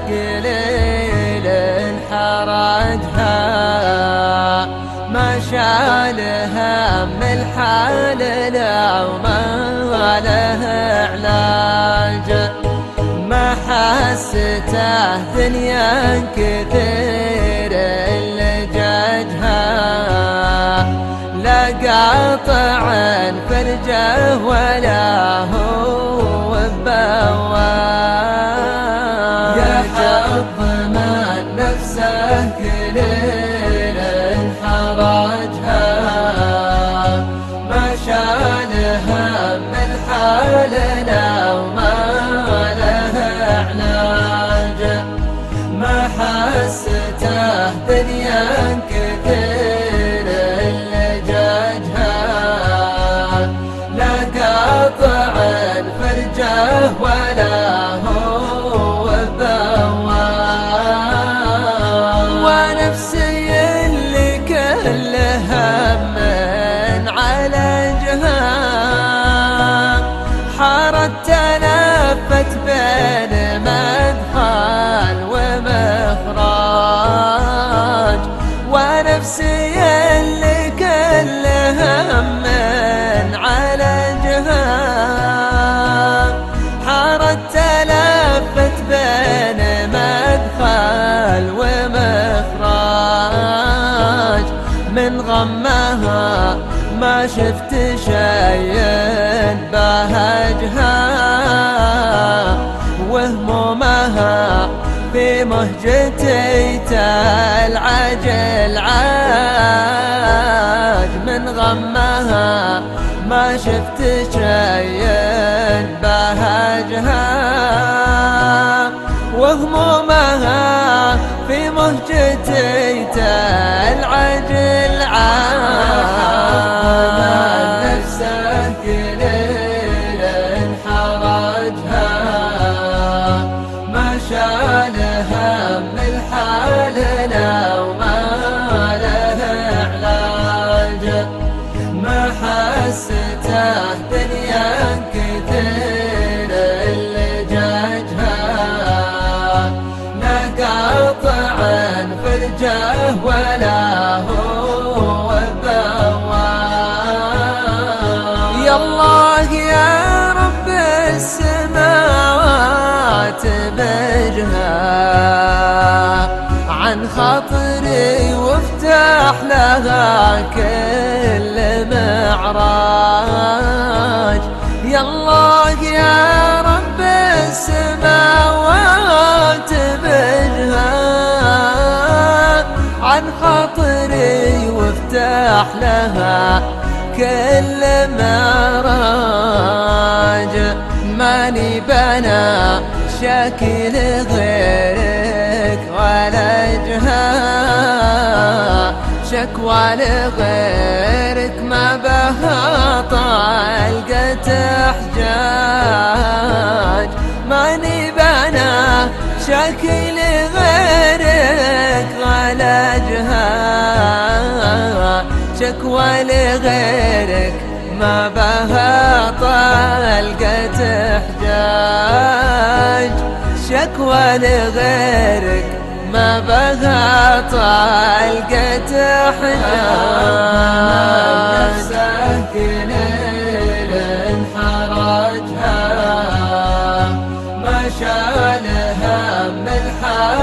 قليل حرجها، ما شال هم الحال لو ما له علاج، ما حسته ثنيا كثير لججها، لا قاطع فرجه ولا هو بواج، يا حظ من نفسه قليل حرجها، ما شال هم الحال لو ما له علاج، ما حسته دنيا كثير لججها، لا قاطع فرجه ولا هو بواج، ونفسي اللي كل هم عالجها، حارت تلفت بين مدخل ومخرج، ونفسي اللي كل هم عالجها، حارت تلفت بين مدخل ومخرج، من غمها ما شفت شيء بهجها، وهمومها في مهجتي تلعجل عاج، من غمها ما شفت شيء بهجها، وهمومها في مهجتي تلعجل عاج، نفسه قليل حرجها، ما شال هم الحال لو ما له علاج، ما حسته دنيا كثير لججها، لا قاطع فرجه ولا هو بواج، يا الله يا رب السماوات بجها، عن خاطري وافتح لها كل معراج، يا الله يا رب السماوات بجها، عن خاطري وافتح لها كل معراج، ماني بنا شكل غيرك ولا جها، شكوى لغيرك ما بها طلقة احجاج، ماني بنا شكل غيرك ولا جها، شكوى لغيرك ما بها طلقة احجاج، شكوى لغيرك ما بها طلقة احجاج، نفسه قليل حرجها، ما شال هم الحال